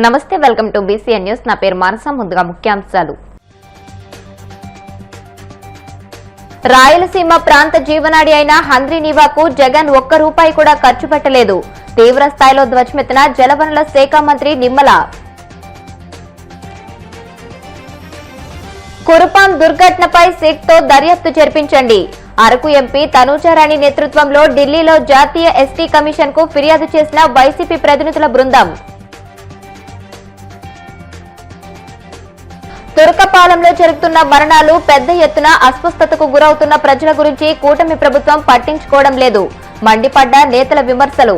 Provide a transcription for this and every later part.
నమస్తే, welcome to BCN news. నా పేరు మానస. ముందుగా ముఖ్యాంశాలు. రాయలసీమ ప్రాంత జీవనాడి అయిన హంద్రీనివాకు జగన్ ఒక్క రూపాయి కూడా ఖర్చు పెట్టలేదు. తీవ్ర స్థాయిలో ధ్వజమెత్తిన జలవనరుల శాఖ మంత్రి నిమ్మల. కురుపాం దుర్ఘటనపై సిట్తో దర్యాప్తు జరిపించండి. అరకు ఎంపీ తనూజారాణి నేతృత్వంలో ఢిల్లీలో జాతీయ ఎస్టీ కమిషన్ కు ఫిర్యాదు చేసిన వైసీపీ ప్రతినిధుల బృందం. తురకపాలెంలో జరుగుతున్న మరణాలు, పెద్ద ఎత్తున అస్వస్థతకు గురవుతున్న ప్రజల గురించి కూటమి ప్రభుత్వం పట్టించుకోవడం లేదు. మండిపడ్డ నేతల విమర్శలు.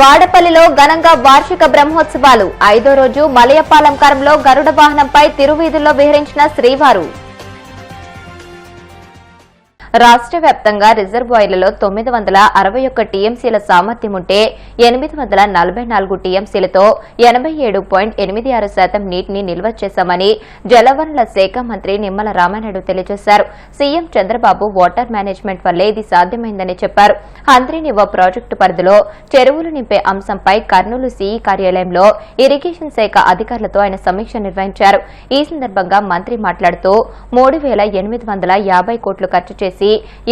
వాడపల్లిలో ఘనంగా వార్షిక బ్రహ్మోత్సవాలు. 5వ రోజు మలయపాలెంకారంలో గరుడ వాహనంపై తిరువీధుల్లో విహరించిన శ్రీవారు. రాష్ట్ర వ్యాప్తంగా రిజర్వాయర్లలో 961 టీఎంసీల సామర్థ్యం ఉంటే 844 టీఎంసీలతో 87.86% నీటిని నిల్వ చేశామని జలవనరుల శాఖ మంత్రి నిమ్మల రామానాయుడు తెలియజేశారు. సీఎం చంద్రబాబు వాటర్ మేనేజ్మెంట్ వల్లే ఇది సాధ్యమైందని చెప్పారు. హంద్రీనివా ప్రాజెక్టు పరిధిలో చెరువులు నింపే అంశంపై కర్నూలు సీఈ కార్యాలయంలో ఇరిగేషన్ శాఖ అధికారులతో ఆయన సమీక్ష నిర్వహించారు. ఈ సందర్భంగా మంత్రి మాట్లాడుతూ 3,850 కోట్లు ఖర్చు చేసి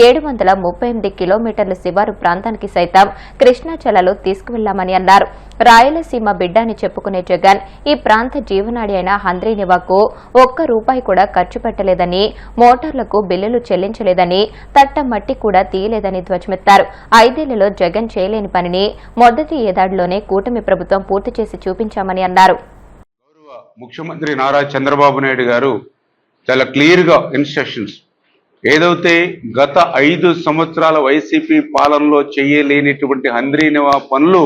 738 కిలోమీటర్ల శివారు ప్రాంతానికి సైతం కృష్ణా జలాలు తీసుకువెళ్లామని అన్నారు. రాయలసీమ బిడ్డ అని చెప్పుకునే జగన్ ఈ ప్రాంత జీవనాడి అయిన హంద్రీనివాకు ఒక్క రూపాయి కూడా ఖర్చు పెట్టలేదని, మోటార్లకు బిల్లులు చెల్లించలేదని, తట్ట మట్టి కూడా తీయలేదని ధ్వజమెత్తారు. 5 ఏళ్లలో జగన్ చేయలేని పనిని మొదటి ఏడాదిలోనే కూటమి ప్రభుత్వం పూర్తి చేసి చూపించామని అన్నారు. ముఖ్యమంత్రి నారా చంద్రబాబు నాయుడు గారు చాలా క్లియర్ గా ఇన్స్ట్రక్షన్స్ ఏదైతే గత 5 సంవత్సరాల వైసీపీ పాలనలో చేయలేనిటువంటి హంద్రీనివా పనులు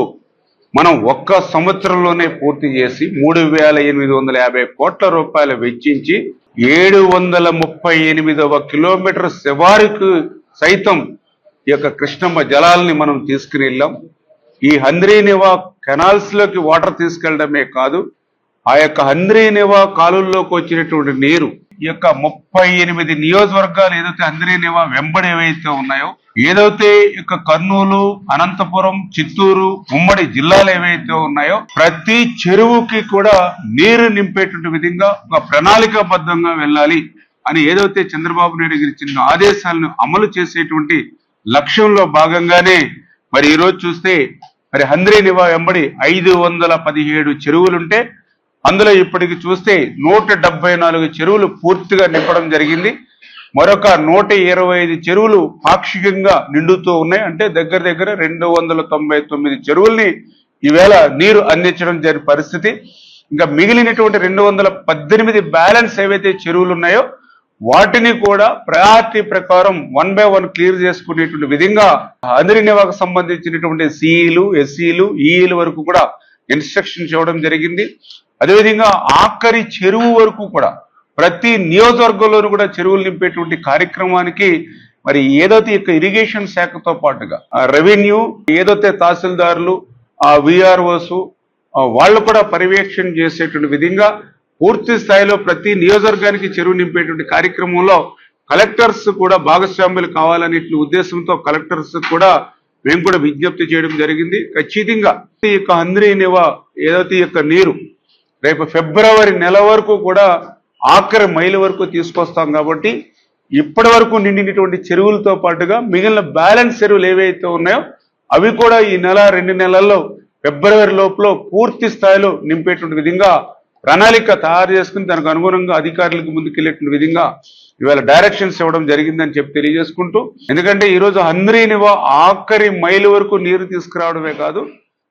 మనం ఒక్క సంవత్సరంలోనే పూర్తి చేసి 3,850 కోట్ల రూపాయలు వెచ్చించి 738వ కిలోమీటర్ శివారుకు సైతం ఈ యొక్క కృష్ణమ్మ జలాల్ని మనం తీసుకుని వెళ్ళాం. ఈ హంద్రీనివా కెనాల్స్ లోకి వాటర్ తీసుకెళ్లడమే కాదు, ఆ యొక్క హంద్రీనివా కాలువల్లోకి వచ్చినటువంటి నీరు ఈ యొక్క 38 నియోజకవర్గాలు ఏదైతే హంద్రీనివా వెంబడి ఏవైతే ఉన్నాయో, ఏదైతే యొక్క కర్నూలు, అనంతపురం, చిత్తూరు ఉమ్మడి జిల్లాలు ఏవైతే ఉన్నాయో, ప్రతి చెరువుకి కూడా నీరు నింపేటువంటి విధంగా ఒక ప్రణాళికాబద్ధంగా వెళ్ళాలి అని ఏదైతే చంద్రబాబు నాయుడు గారు ఇచ్చిన ఆదేశాలను అమలు చేసేటువంటి లక్ష్యంలో భాగంగానే మరి ఈరోజు చూస్తే మరి హంద్రీనివా వెంబడి 517 చెరువులుంటే అందులో ఇప్పటికి చూస్తే 174 చెరువులు పూర్తిగా నింపడం జరిగింది. మరొక 125 చెరువులు పాక్షికంగా నిండుతూ ఉన్నాయి. అంటే దగ్గర దగ్గర 299 చెరువుల్ని ఈవేళ నీరు అందించడం జరిగిన పరిస్థితి. ఇంకా మిగిలినటువంటి 218 బ్యాలెన్స్ ఏవైతే చెరువులు ఉన్నాయో వాటిని కూడా ప్రయారిటీ ప్రకారం 1 by 1 క్లియర్ చేసుకునేటువంటి విధంగా హంద్రీనివాకు సంబంధించినటువంటి సిఈలు, ఎస్సీలు, ఈఈల వరకు కూడా ఇన్స్ట్రక్షన్స్ ఇవ్వడం జరిగింది. అదేవిధంగా ఆఖరి చెరువు వరకు కూడా ప్రతి నియోజకవర్గంలోనూ కూడా చెరువులు నింపేటువంటి కార్యక్రమానికి మరి ఏదైతే ఇక ఇరిగేషన్ శాఖతో పాటుగా రెవెన్యూ, ఏదైతే తహసీల్దారులు, విఆర్ఓస్ వాళ్ళు కూడా పర్యవేక్షణ చేసేటువంటి విధంగా పూర్తి స్థాయిలో ప్రతి నియోజకవర్గానికి చెరువు నింపేటువంటి కార్యక్రమంలో కలెక్టర్స్ కూడా భాగస్వాములు కావాలనే ఉద్దేశంతో కలెక్టర్స్ కూడా మేము కూడా విజ్ఞప్తి చేయడం జరిగింది. ఖచ్చితంగా ఈ యొక్క హంద్రీనివా ఏదైతే ఈ యొక్క నీరు రేపు ఫిబ్రవరి నెల వరకు కూడా ఆఖరి మైలు వరకు తీసుకొస్తాం. కాబట్టి ఇప్పటి వరకు నిండినటువంటి చెరువులతో పాటుగా మిగిలిన బ్యాలెన్స్ చెరువులు ఏవైతే ఉన్నాయో అవి కూడా ఈ నెల 2 నెలల్లో ఫిబ్రవరి లోపల పూర్తి స్థాయిలో నింపేటువంటి విధంగా ప్రణాళిక తయారు చేసుకుని దానికి అనుగుణంగా అధికారులకు ముందుకెళ్లేటువంటి విధంగా ఇవాళ డైరెక్షన్స్ ఇవ్వడం జరిగిందని చెప్పి తెలియజేసుకుంటూ, ఎందుకంటే ఈరోజు హంద్రీనివా ఆఖరి మైలు వరకు నీరు తీసుకురావడమే కాదు,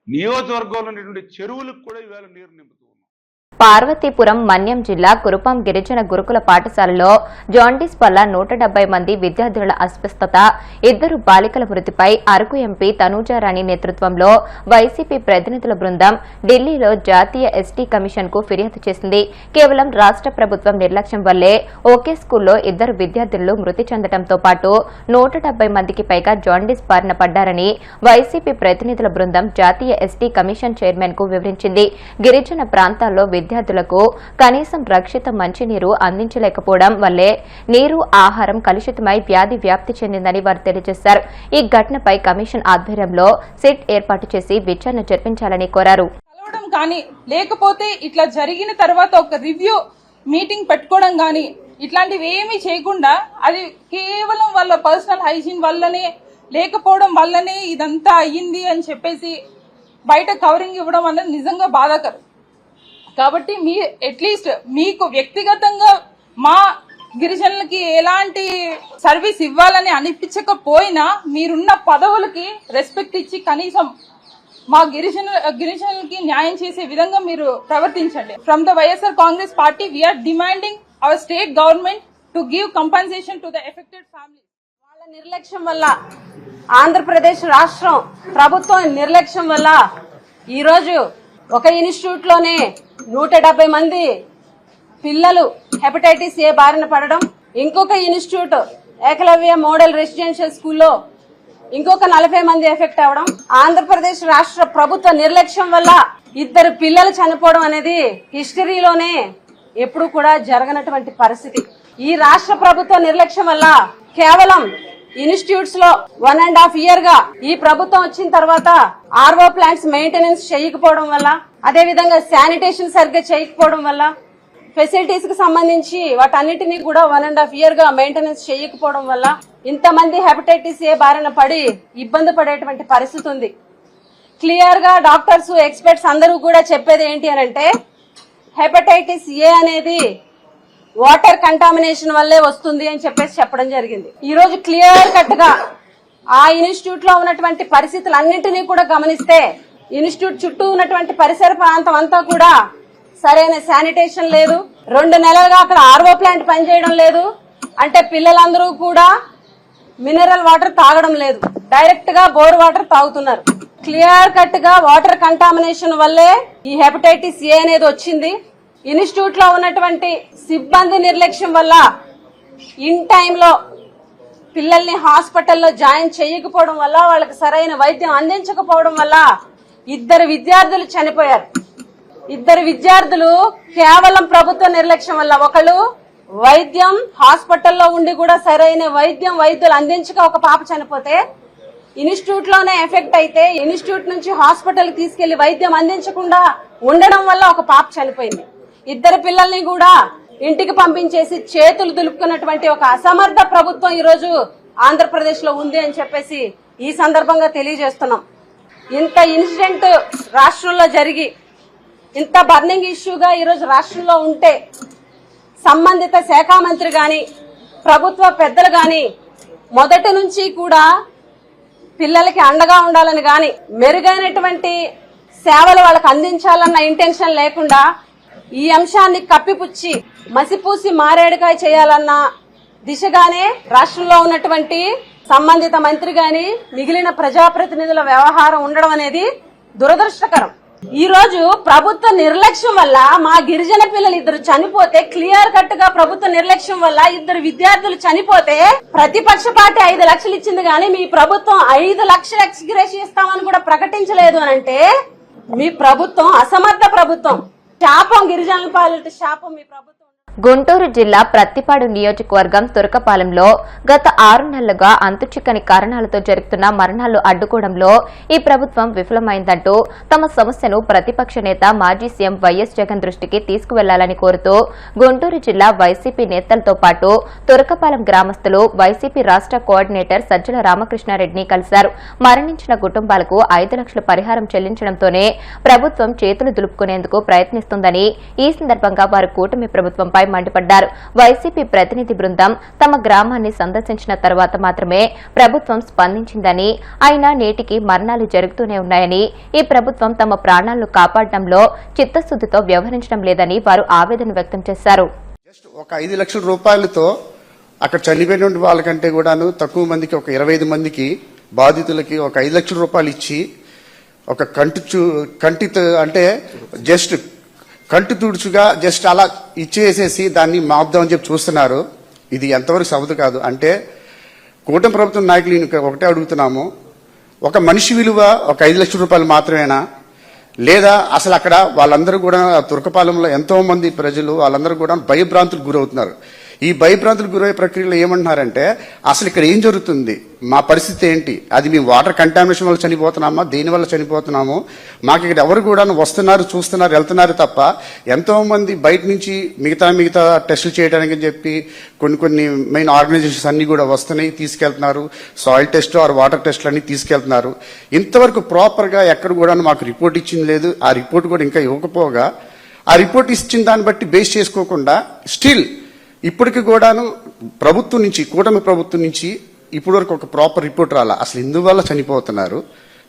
నియోజకవర్గంలో ఉన్నటువంటి చెరువులకు కూడా ఇవాళ నీరు నింపుతుంది. పార్వతీపురం మన్యం జిల్లా కురుపాం గిరిజన గురుకుల పాఠశాలలో జాండీస్ వల్ల 170 మంది విద్యార్థుల అస్వస్థత, 2 బాలికల మృతిపై అరకు ఎంపీ తనూజారాణి నేతృత్వంలో వైసీపీ ప్రతినిధుల బృందం ఢిల్లీలో జాతీయ ఎస్టీ కమిషన్ కు ఫిర్యాదు చేసింది. కేవలం రాష్ట్ర ప్రభుత్వం నిర్లక్ష్యం వల్లే ఒకే స్కూల్లో 2 విద్యార్థులు మృతి చెందడంతో పాటు 170 మందికి పైగా జాండీస్ బారిన పడ్డారని వైసీపీ ప్రతినిధుల బృందం జాతీయ ఎస్టీ కమిషన్ చైర్మన్ కు వివరించింది. గిరిజన ప్రాంతాల్లో విద్యార్థులకు కనీసం రక్షిత మంచినీరు అందించలేకపోవడం వల్లే నీరు ఆహారం కలుషితమై వ్యాధి వ్యాప్తి చెందిందని వారు తెలియజేశారు. ఈ ఘటనపై కమిషన్ ఆధ్వర్యంలో సిట్ ఏర్పాటు చేసి విచారణ జరిపించాలని కోరారు. కానీ లేకపోతే ఇట్లా జరిగిన తర్వాత ఒక రివ్యూ మీటింగ్ పెట్టుకోవడం కానీ ఇట్లాంటివి ఏమీ చేయకుండా అది కేవలం వాళ్ళ పర్సనల్ హైజీన్ వల్లనే లేకపోవడం వల్లనే ఇదంతా అయ్యింది అని చెప్పేసి బయట కవరింగ్ ఇవ్వడం అనేది నిజంగా బాధాకరం. కాబట్టి అట్లీస్ట్ మీకు వ్యక్తిగతంగా మా గిరిజనులకి ఎలాంటి సర్వీస్ ఇవ్వాలని అనిపించకపోయినా మీరున్న పదవులకి రెస్పెక్ట్ ఇచ్చి కనీసం మా గిరిజనులకి న్యాయం చేసే విధంగా మీరు ప్రవర్తించండి. From the YSR Congress party we're demanding our state government to give compensation to the affected family. వాళ్ళ నిర్లక్ష్యం వల్ల ఆంధ్రప్రదేశ్ రాష్ట్రం ప్రభుత్వం నిర్లక్ష్యం వల్ల ఈరోజు ఒక ఇన్స్టిట్యూట్ లోనే 170 మంది పిల్లలు హెపటైటిస్ ఏ బారిన పడడం, ఇంకొక ఇన్స్టిట్యూట్ ఏకలవ్య మోడల్ రెసిడెన్షియల్ స్కూల్లో ఇంకొక 40 మంది ఎఫెక్ట్ అవడం, ఆంధ్రప్రదేశ్ రాష్ట్ర ప్రభుత్వ నిర్లక్ష్యం వల్ల 2 పిల్లలు చనిపోవడం అనేది హిస్టరీలోనే ఎప్పుడు కూడా జరగనటువంటి పరిస్థితి. ఈ రాష్ట్ర ప్రభుత్వ నిర్లక్ష్యం వల్ల కేవలం ఇన్స్టిట్యూట్స్ లో 1.5 year గా ఈ ప్రభుత్వం వచ్చిన తర్వాత ఆర్ఓ ప్లాంట్స్ మెయింటెనెన్స్ చేయకపోవడం వల్ల, అదే విధంగా శానిటేషన్ సరిగ్గా చేయకపోవడం వల్ల, ఫెసిలిటీస్ కి సంబంధించి వాటన్నిటినీ కూడా 1.5 year గా మెయింటెనెన్స్ చేయకపోవడం వల్ల ఇంతమంది హెపటైటిస్ ఏ బారిన పడి ఇబ్బంది పడేటువంటి పరిస్థితి ఉంది. క్లియర్ గా డాక్టర్స్ ఎక్స్పర్ట్స్ అందరూ కూడా చెప్పేది ఏంటి అనంటే హెపటైటిస్ ఏ అనేది వాటర్ కంటామినేషన్ వల్లే వస్తుంది అని చెప్పడం జరిగింది. ఈ రోజు క్లియర్ కట్ గా ఆ ఇన్స్టిట్యూట్ లో ఉన్నటువంటి పరిస్థితులన్నింటినీ కూడా గమనిస్తే ఇన్స్టిట్యూట్ చుట్టూ ఉన్నటువంటి పరిసర ప్రాంతం అంతా కూడా సరైన శానిటేషన్ లేదు. 2 నెలలుగా అక్కడ ఆర్ఓ ప్లాంట్ పనిచేయడం లేదు. అంటే పిల్లలందరూ కూడా మినరల్ వాటర్ తాగడం లేదు, డైరెక్ట్ గా బోర్ వాటర్ తాగుతున్నారు. క్లియర్ కట్ గా వాటర్ కంటామినేషన్ వల్లే ఈ హెపటైటిస్ ఏ అనేది వచ్చింది. ఇన్స్టిట్యూట్ లో ఉన్నటువంటి సిబ్బంది నిర్లక్ష్యం వల్ల ఇన్ టైంలో పిల్లల్ని హాస్పిటల్లో జాయిన్ చేయకపోవడం వల్ల, వాళ్ళకి సరైన వైద్యం అందించకపోవడం వల్ల 2 విద్యార్థులు చనిపోయారు. 2 విద్యార్థులు కేవలం ప్రభుత్వ నిర్లక్ష్యం వల్ల. ఒకళ్ళు వైద్యం హాస్పిటల్లో ఉండి కూడా సరైన వైద్యులు అందించక ఒక పాప చనిపోతే, ఇన్స్టిట్యూట్ లోనే ఎఫెక్ట్ అయితే ఇన్స్టిట్యూట్ నుంచి హాస్పిటల్ తీసుకెళ్లి వైద్యం అందించకుండా ఉండడం వల్ల ఒక పాప చనిపోయింది. 2 పిల్లల్ని కూడా ఇంటికి పంపించేసి చేతులు దులుపుకున్నటువంటి ఒక అసమర్థ ప్రభుత్వం ఈ రోజు ఆంధ్రప్రదేశ్ లో ఉంది అని చెప్పేసి ఈ సందర్భంగా తెలియజేస్తున్నాం. ఇంత ఇన్సిడెంట్ రాష్ట్రంలో జరిగి ఇంత బర్నింగ్ ఇష్యూగా ఈరోజు రాష్ట్రంలో ఉంటే సంబంధిత శాఖ మంత్రి గాని ప్రభుత్వ పెద్దలు గాని మొదటి నుంచి కూడా పిల్లలకి అండగా ఉండాలని గాని మెరుగైనటువంటి సేవలు వాళ్ళకి అందించాలన్న ఇంటెన్షన్ లేకుండా ఈ అంశాన్ని కప్పిపుచ్చి మసిపూసి మారేడుకాయ చేయాలన్న దిశగానే రాష్ట్రంలో ఉన్నటువంటి సంబంధిత మంత్రి గాని మిగిలిన ప్రజాప్రతినిధుల వ్యవహారం ఉండడం అనేది దురదృష్టకరం. ఈ రోజు ప్రభుత్వ నిర్లక్ష్యం వల్ల మా గిరిజన పిల్లలు 2 చనిపోతే, క్లియర్ కట్ గా ప్రభుత్వ నిర్లక్ష్యం వల్ల 2 విద్యార్థులు చనిపోతే ప్రతిపక్ష పార్టీ 5 లక్షలు ఇచ్చింది కానీ మీ ప్రభుత్వం 5 లక్షలు ఎక్స్గ్రేషియా ఇస్తామని కూడా ప్రకటించలేదు అనంటే మీ ప్రభుత్వం అసమర్థ ప్రభుత్వం. శాపం గిరిజనుల పాలిట శాపం మీ ప్రభుత్వం. గుంటూరు జిల్లా ప్రత్తిపాడు నియోజకవర్గం తురకపాలెంలో గత 6 నెలలుగా అంతుచిక్కని కారణాలతో జరుగుతున్న మరణాలు అడ్డుకోవడంలో ఈ ప్రభుత్వం విఫలమైందంటూ తమ సమస్యను ప్రతిపక్ష నేత మాజీ సీఎం వైఎస్ జగన్ దృష్టికి తీసుకువెళ్లాలని కోరుతూ గుంటూరు జిల్లా వైసీపీ నేతలతో పాటు తురకపాలెం గ్రామస్తులు వైసీపీ రాష్ట్ర కోఆర్డినేటర్ సజ్జల రామకృష్ణారెడ్డిని కలిశారు. మరణించిన కుటుంబాలకు 5 లక్షల పరిహారం చెల్లించడంతోనే ప్రభుత్వం చేతులు దులుపుకునేందుకు ప్రయత్నిస్తుందని ఈ సందర్భంగా వారు కూటమి ప్రభుత్వంపై మండిపడ్డారు. వైసీపీ ప్రతినిధి బృందం తమ గ్రామాన్ని సందర్శించిన తర్వాత మాత్రమే ప్రభుత్వం స్పందించిందని, అయినా నేటికి మరణాలు జరుగుతూనే ఉన్నాయని, ఈ ప్రభుత్వం తమ ప్రాణాలను కాపాడడంలో చిత్తశుద్దితో వ్యవహరించడం లేదని వారు ఆవేదన వ్యక్తం చేశారు. ఒక 5 లక్షల రూపాయలతో అక్కడ చనిపోయిన వాళ్ళకంటే కూడాను తక్కువ మందికి, ఒక 25 మందికి బాధితులకి ఒక 5 లక్షల రూపాయలు ఇచ్చి ఒక కంటితో అంటే జస్ట్ కంటి తుడుచుగా జస్ట్ అలా ఇచ్చేసేసి దాన్ని మాపుదామని చెప్పి చూస్తున్నారు. ఇది ఎంతవరకు సబదు కాదు. అంటే కూటమి ప్రభుత్వం నాయకులు ఒకటే అడుగుతున్నాము, ఒక మనిషి విలువ ఒక 5 లక్షల రూపాయలు మాత్రమేనా? లేదా అసలు అక్కడ వాళ్ళందరూ కూడా తురకపాలెంలో ఎంతో మంది ప్రజలు వాళ్ళందరూ కూడా భయభ్రాంతులకు గురవుతున్నారు. ఈ భయభ్రాంతులకు గురయ్యే ప్రక్రియలో ఏమంటున్నారంటే అసలు ఇక్కడ ఏం జరుగుతుంది, మా పరిస్థితి ఏంటి, అది మేము వాటర్ కంటామినేషన్ వల్ల చనిపోతున్నామా, దేనివల్ల చనిపోతున్నాము, మాకు ఇక్కడ ఎవరు కూడా వస్తున్నారు చూస్తున్నారు వెళ్తున్నారు తప్ప ఎంతో మంది బయట నుంచి మిగతా టెస్టులు చేయడానికి చెప్పి కొన్ని మెయిన్ ఆర్గనైజేషన్స్ అన్ని కూడా వస్తున్నాయి, తీసుకెళ్తున్నారు, సాయిల్ టెస్ట్ ఆర్ వాటర్ టెస్టులు అన్ని తీసుకెళ్తున్నారు. ఇంతవరకు ప్రాపర్గా ఎక్కడ కూడా మాకు రిపోర్ట్ ఇచ్చింది లేదు. ఆ రిపోర్ట్ కూడా ఇంకా ఇవ్వకపోగా ఆ రిపోర్ట్ ఇచ్చిన దాన్ని బట్టి బేస్ చేసుకోకుండా స్టిల్ ఇప్పటికి కూడాను ప్రభుత్వం నుంచి, కూటమి ప్రభుత్వం నుంచి ఇప్పటి వరకు ఒక ప్రాపర్ రిపోర్ట్ రాలా. అసలు ఎందువల్ల చనిపోతున్నారు,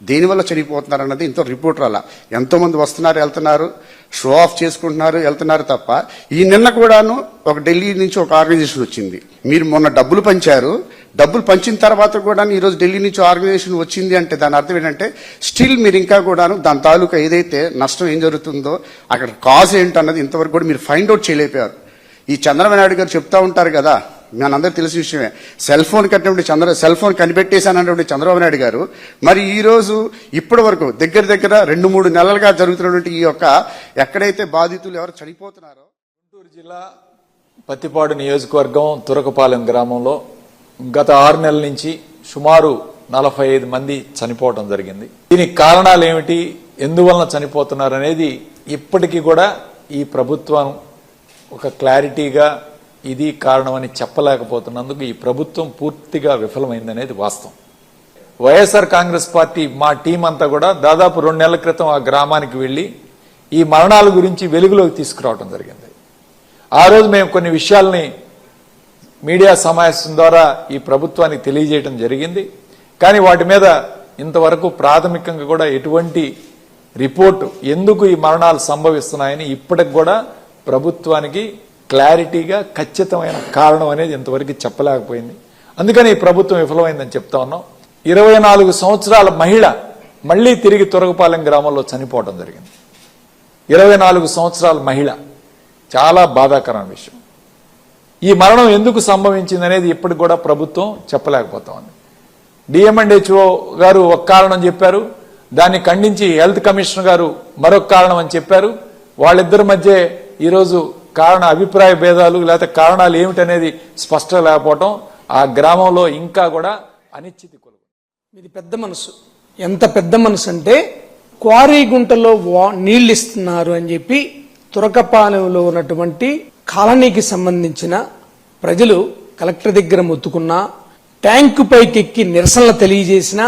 దేనివల్ల చనిపోతున్నారు అన్నది ఇంత రిపోర్ట్ రాలా. ఎంతో మంది వస్తున్నారు వెళ్తున్నారు, షో ఆఫ్ చేసుకుంటున్నారు వెళ్తున్నారు తప్ప. ఈ నిన్న కూడాను ఒక ఢిల్లీ నుంచి ఒక ఆర్గనైజేషన్ వచ్చింది. మీరు మొన్న డబ్బులు పంచారు, డబ్బులు పంచిన తర్వాత కూడా ఈరోజు ఢిల్లీ నుంచి ఆర్గనైజేషన్ వచ్చింది అంటే దాని అర్థం ఏంటంటే స్టిల్ మీరు ఇంకా కూడాను దాని తాలూకా ఏదైతే నష్టం ఏం జరుగుతుందో అక్కడ కాజ్ ఏంటన్నది ఇంతవరకు కూడా మీరు ఫైండ్ అవుట్ చేయలేకపోయారు. ఈ చంద్రబాబు నాయుడు గారు చెప్తా ఉంటారు కదా, మనందరూ తెలిసిన విషయమే, సెల్ ఫోన్ కనిపెట్టేశానటువంటి చంద్రబాబు నాయుడు గారు మరి ఈ రోజు ఇప్పటి వరకు దగ్గర 2-3 నెలలుగా జరుగుతున్నటువంటి ఈ యొక్క ఎక్కడైతే బాధితులు ఎవరు చనిపోతున్నారో గుంటూరు జిల్లా పత్తిపాడు నియోజకవర్గం తురకపాలెం గ్రామంలో గత 6 నెలల నుంచి సుమారు 45 మంది చనిపోవడం జరిగింది. దీనికి కారణాలు ఏమిటి, ఎందువలన చనిపోతున్నారు అనేది ఇప్పటికీ కూడా ఈ ప్రభుత్వం ఒక క్లారిటీగా ఇది కారణమని చెప్పలేకపోతున్నందుకు ఈ ప్రభుత్వం పూర్తిగా విఫలమైందనేది వాస్తవం. వైఎస్ఆర్ కాంగ్రెస్ పార్టీ మా టీం అంతా కూడా దాదాపు 2 నెలల క్రితం ఆ గ్రామానికి వెళ్లి ఈ మరణాల గురించి వెలుగులోకి తీసుకురావడం జరిగింది. ఆ రోజు మేము కొన్ని విషయాల్ని మీడియా సమావేశం ద్వారా ఈ ప్రభుత్వానికి తెలియజేయడం జరిగింది. కానీ వాటి మీద ఇంతవరకు ప్రాథమికంగా కూడా ఎటువంటి రిపోర్టు, ఎందుకు ఈ మరణాలు సంభవిస్తున్నాయని ఇప్పటికి కూడా ప్రభుత్వానికి క్లారిటీగా ఖచ్చితమైన కారణం అనేది ఇంతవరకు చెప్పలేకపోయింది. అందుకని ఈ ప్రభుత్వం విఫలమైందని చెప్తా ఉన్నాం. 24 సంవత్సరాల మహిళ మళ్లీ తిరిగి తురకపాలెం గ్రామంలో చనిపోవడం జరిగింది. 24 సంవత్సరాల మహిళ, చాలా బాధాకరమైన విషయం. ఈ మరణం ఎందుకు సంభవించింది అనేది ఇప్పటికి కూడా ప్రభుత్వం చెప్పలేకపోతా ఉంది. డిఎంఎండ్హెచ్ఓ గారు ఒక కారణం చెప్పారు, దాన్ని ఖండించి హెల్త్ కమిషనర్ గారు మరొక కారణం అని చెప్పారు. వాళ్ళిద్దరి మధ్య ఈరోజు అభిప్రాయ భేదాలు లేకపోతే కారణాలు ఏమిటనేది స్పష్టం లేకపోవడం ఆ గ్రామంలో ఇంకా కూడా అనిశ్చితి కొలుగు. ఇది పెద్ద మనసు, ఎంత పెద్ద మనసు అంటే క్వారీ గుంటలో నీళ్లు ఇస్తున్నారు అని చెప్పి తురకపాలెంలో ఉన్నటువంటి కాలనీకి సంబంధించిన ప్రజలు కలెక్టర్ దగ్గర మొత్తుకున్నా, ట్యాంకు పైకి ఎక్కి నిరసనలు తెలియజేసినా,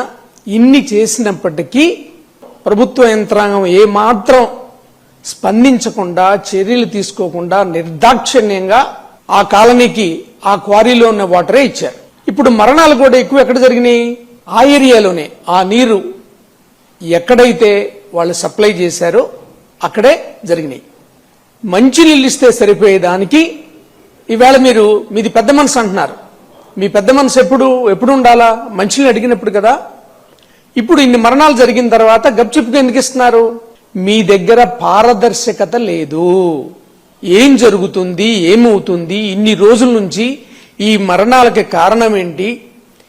ఇన్ని చేసినప్పటికీ ప్రభుత్వ యంత్రాంగం ఏమాత్రం స్పందించకుండా, చర్యలు తీసుకోకుండా నిర్దాక్షిణ్యంగా ఆ కాలనీకి ఆ క్వారీలో ఉన్న వాటరే ఇచ్చారు. ఇప్పుడు మరణాలు కూడా ఎక్కువ ఎక్కడ జరిగినాయి, ఆ ఏరియాలోనే. ఆ నీరు ఎక్కడైతే వాళ్ళు సప్లై చేశారో అక్కడే జరిగినాయి. మంచి నీళ్ళు ఇస్తే సరిపోయేదానికి ఈవేళ మీది పెద్ద మనసు అంటున్నారు. మీ పెద్ద మనసు ఎప్పుడు ఉండాలా, మంచిని అడిగినప్పుడు కదా. ఇప్పుడు ఇన్ని మరణాలు జరిగిన తర్వాత గప్చిప్గా ఎందుకు ఇస్తున్నారు? మీ దగ్గర పారదర్శకత లేదు. ఏం జరుగుతుంది, ఏమవుతుంది, ఇన్ని రోజుల నుంచి ఈ మరణాలకి కారణం ఏంటి,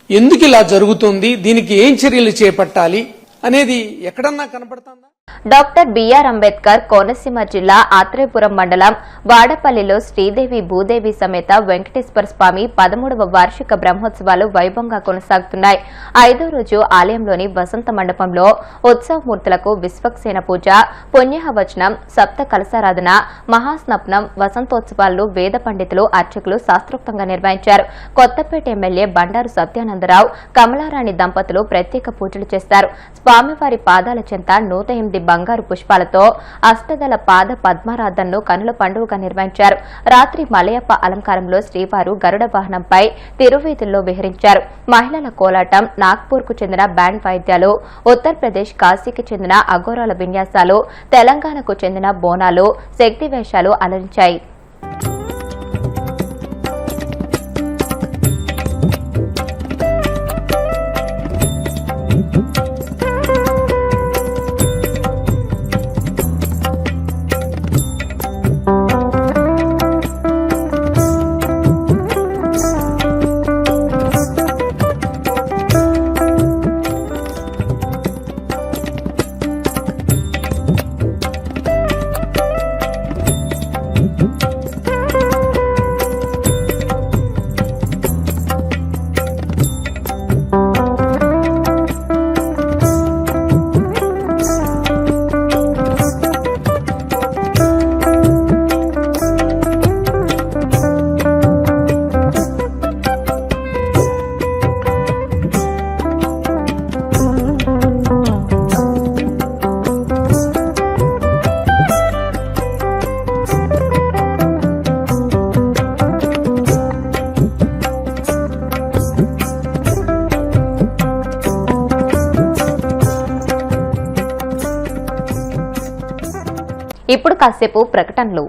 ఎందుకు ఇలా జరుగుతుంది, దీనికి ఏం చర్యలు చేపట్టాలి అనేది ఎక్కడన్నా కనపడుతుందా? డాక్టర్ బిఆర్ అంబేద్కర్ కోనసీమ జిల్లా ఆత్రేయపురం మండలం వాడపల్లిలో శ్రీదేవి భూదేవి సమేత వెంకటేశ్వర స్వామి 13వ వార్షిక బ్రహ్మోత్సవాలు వైభవంగా కొనసాగుతున్నాయి. 5వ రోజు ఆలయంలోని వసంత మండపంలో ఉత్సవమూర్తులకు విశ్వక్సేన పూజ, పుణ్యహవచనం, సప్త కలశారాధన, మహాస్నప్నం, వసంతోత్సవాలను వేద పండితులు, అర్చకులు శాస్త్రోక్తంగా నిర్వహించారు. కొత్తపేట ఎమ్మెల్యే బండారు సత్యానందరావు, కమలారాణి దంపతులు ప్రత్యేక పూజలు చేస్తారు. స్వామివారి పాదాల చెంత 108 బంగారు పుష్పాలతో అష్టదళ పాద పద్మారాధనను కనుల పండుగగా నిర్వహించారు. రాత్రి మలయప్ప అలంకారంలో శ్రీవారు గరుడ వాహనంపై తిరువీధుల్లో విహరించారు. మహిళల కోలాటం, నాగ్పూర్కు చెందిన బ్యాండ్ వాయిద్యాలు, ఉత్తరప్రదేశ్ కాశీకి చెందిన అఘోరాల విన్యాసాలు, తెలంగాణకు చెందిన బోనాలు, శక్తి వేషాలు అలరించాయి. ఇప్పుడు కాసేపు ప్రకటనలు.